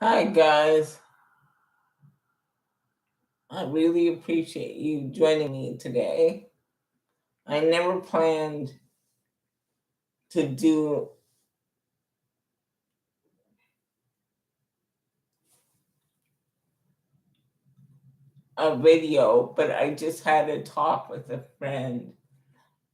Hi, guys. I really appreciate you joining me today. I never planned to do a video, but I just had a talk with a friend.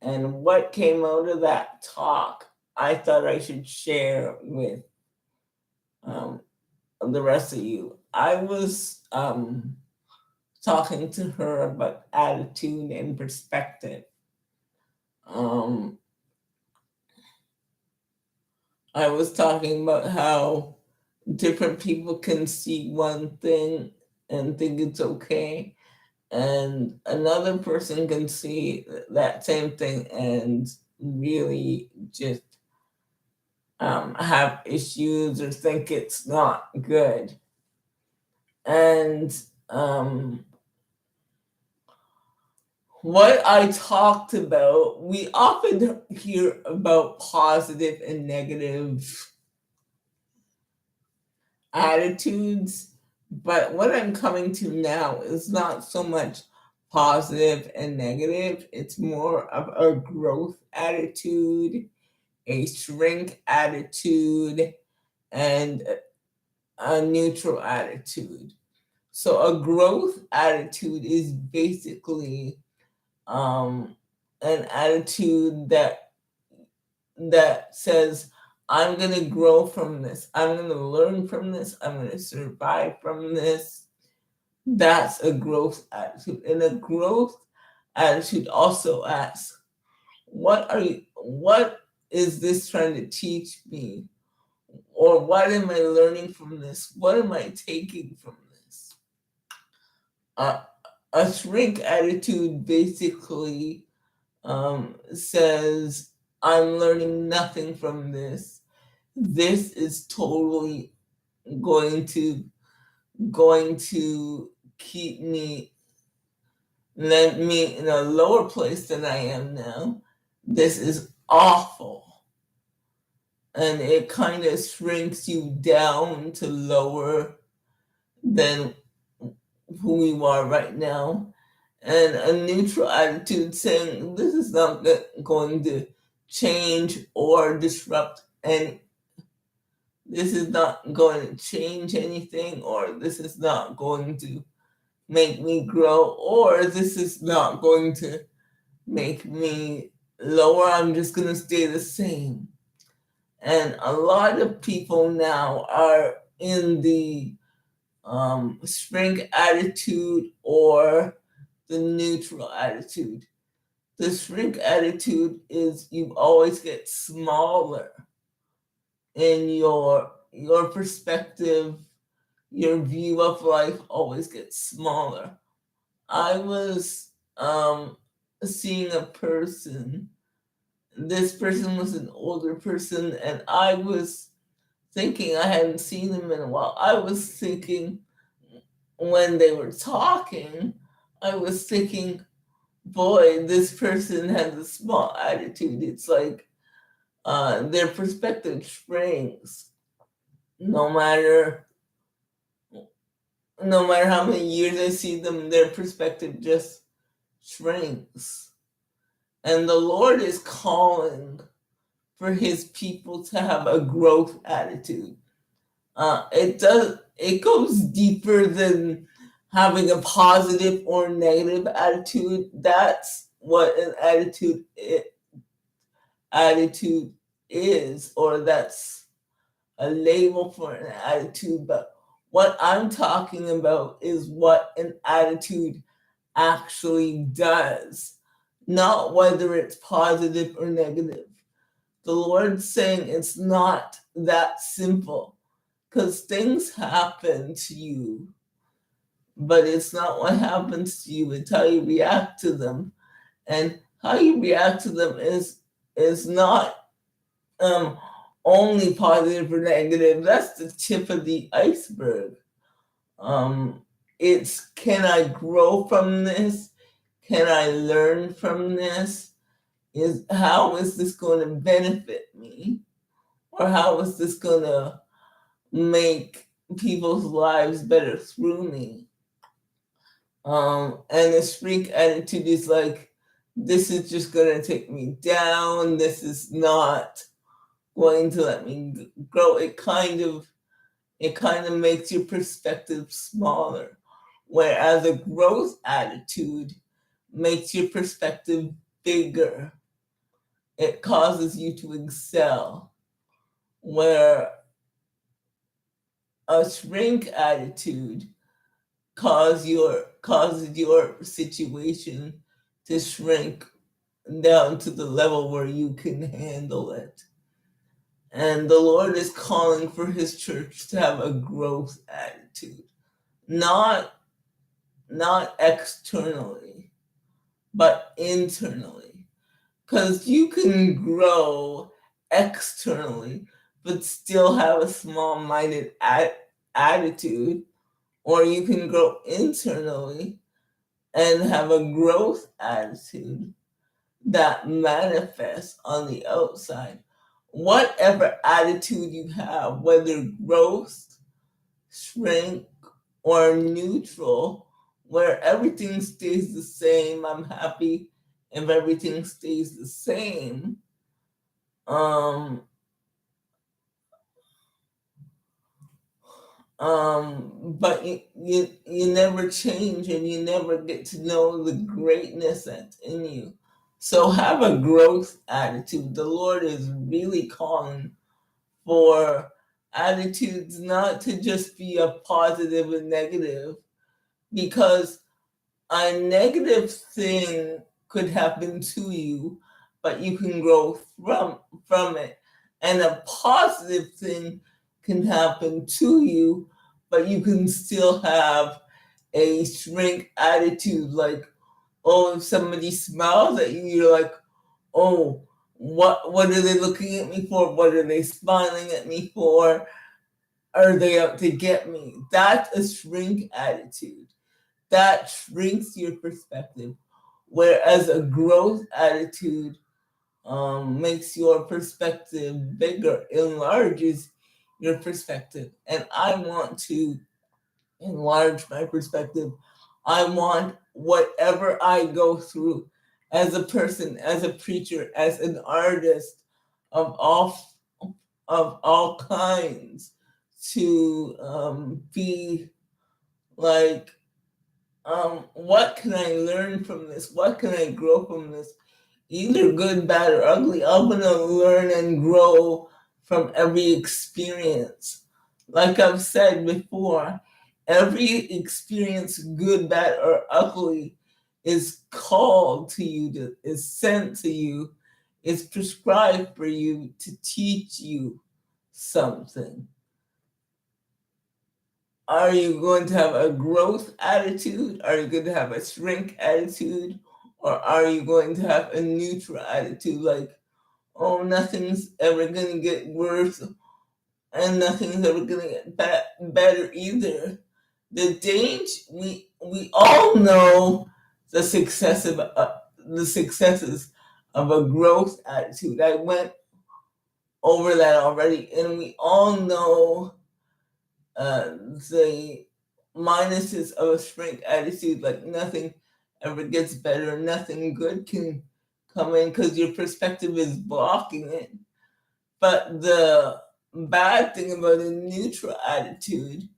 And what came out of that talk, I thought I should share with um, the rest of you. I was talking to her about attitude and perspective. Um, I was talking about how different people can see one thing and think it's okay, and another person can see that same thing and really just have issues or think it's not good. And what I talked about, we often hear about positive and negative attitudes, but what I'm coming to now is not so much positive and negative, it's more of a growth attitude, a shrink attitude, and a neutral attitude. So, a growth attitude is basically um, an attitude that says, I'm going to grow from this. I'm going to learn from this. I'm going to survive from this. That's a growth attitude. And a growth attitude also asks, what is this trying to teach me? Or what am I learning from this? What am I taking from this? A shrink attitude basically says, I'm learning nothing from this. This is totally going to going to keep me let me in a lower place than I am now. This is awful. And it kind of shrinks you down to lower than who you are right now. And a neutral attitude saying this is not going to change or disrupt any. This is not going to change anything, or this is not going to make me grow, or this is not going to make me lower. I'm just going to stay the same. And a lot of people now are in the shrink attitude or the neutral attitude. The shrink attitude is you always get smaller in your perspective, your view of life always gets smaller. I was seeing a person. This person was an older person, and I was thinking I hadn't seen them in a while. I was thinking when they were talking, I was thinking, boy, this person has a small attitude. It's like their perspective shrinks no matter no matter how many years I see them, their perspective just shrinks. And the Lord is calling for his people to have a growth attitude. It goes deeper than having a positive or negative attitude. That's what an attitude is, or that's a label for an attitude. But what I'm talking about is what an attitude actually does, not whether it's positive or negative. The Lord's saying it's not that simple because things happen to you, but it's not what happens to you, it's how you react to them. And how you react to them is not um, only positive or negative. That's the tip of the iceberg. Um, it's can I grow from this? Can I learn from this? Is how is this going to benefit me? Or how is this going to make people's lives better through me. And the shrink attitude is like, this is just gonna take me down. This is not going to let me grow. It kind of makes your perspective smaller. Whereas a growth attitude makes your perspective bigger. It causes you to excel. Where a shrink attitude causes your situation to shrink down to the level where you can handle it. And the Lord is calling for his church to have a growth attitude. Not externally, but internally. Because you can grow externally, but still have a small-minded attitude, or you can grow internally and have a growth attitude that manifests on the outside. Whatever attitude you have, whether growth, shrink, or neutral, where everything stays the same, I'm happy if everything stays the same. But you never change and you never get to know the greatness that's in you. So have a growth attitude. The Lord is really calling for attitudes not to just be a positive and negative, because a negative thing could happen to you, but you can grow from it. And a positive thing can happen to you, but you can still have a shrink attitude. Like, oh, if somebody smiles at you, you're like, oh, what are they looking at me for? What are they smiling at me for? Are they out to get me? That's a shrink attitude. That shrinks your perspective. Whereas a growth attitude makes your perspective bigger, enlarges your perspective. And I want to enlarge my perspective. I want whatever I go through as a person, as a preacher, as an artist of all kinds, to be like, what can I learn from this? What can I grow from this? Either good, bad, or ugly. I'm gonna learn and grow from every experience. Like I've said before, every experience, good, bad, or ugly, is called to you, is sent to you, is prescribed for you to teach you something. Are you going to have a growth attitude? Are you going to have a shrink attitude? Or are you going to have a neutral attitude, like, oh, nothing's ever going to get worse and nothing's ever going to get better either? The danger, we all know the successes of a growth attitude. I went over that already, and we all know the minuses of a shrink attitude, like nothing ever gets better, nothing good can come in because your perspective is blocking it. But the bad thing about a neutral attitude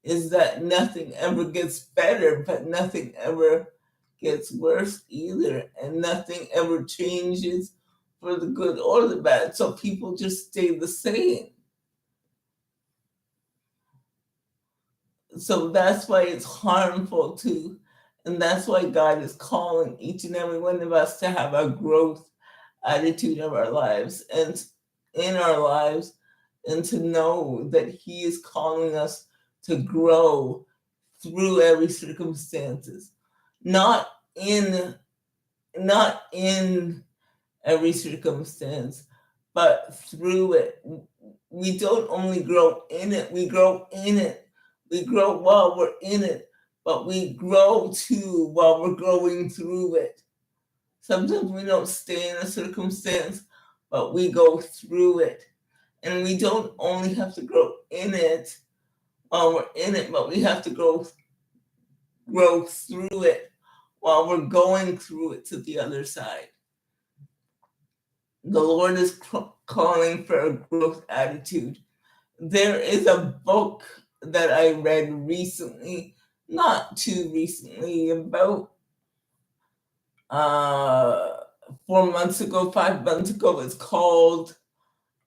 is that nothing ever gets better, but nothing ever gets worse either, and nothing ever changes for the good or the bad. So people just stay the same. So that's why it's harmful too. And that's why God is calling each and every one of us to have a growth attitude of our lives and in our lives, and to know that He is calling us to grow through every circumstances. Not in every circumstance, but through it. We don't only grow in it, we grow in it. We grow while we're in it, but we grow too while we're growing through it. Sometimes we don't stay in a circumstance, but we go through it. And we don't only have to grow in it, while we're in it, but we have to grow through it while we're going through it to the other side. The Lord is calling for a growth attitude. There is a book that I read recently, not too recently, about 4 months ago, 5 months ago. It's called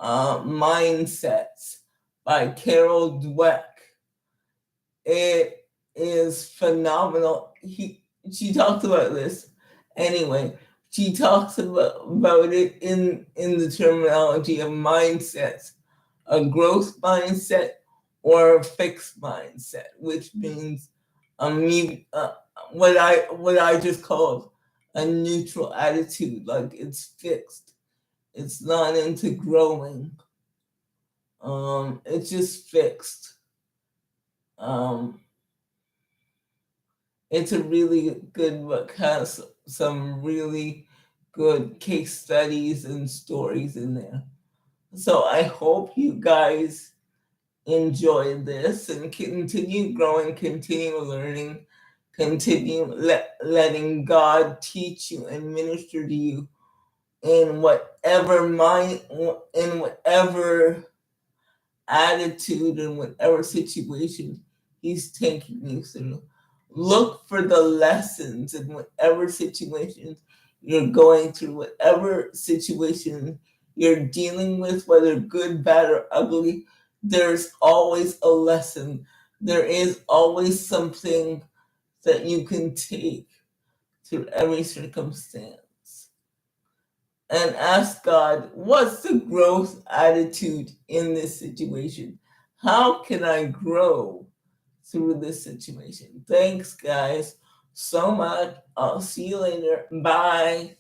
Mindsets by Carol Dweck. It is phenomenal. She talks about this anyway. She talks about it in the terminology of mindsets, a growth mindset or a fixed mindset, which means what I just called a neutral attitude, like it's fixed. It's not into growing. It's just fixed. It's a really good book, has some really good case studies and stories in there. So I hope you guys enjoy this and continue growing, continue learning, continue letting God teach you and minister to you in whatever attitude and whatever situation He's taking you through. Look for the lessons in whatever situations you're going through, whatever situation you're dealing with, whether good, bad, or ugly. There's always a lesson. There is always something that you can take through every circumstance. And ask God, what's the growth attitude in this situation? How can I grow through this situation? Thanks, guys, so much. I'll see you later. Bye.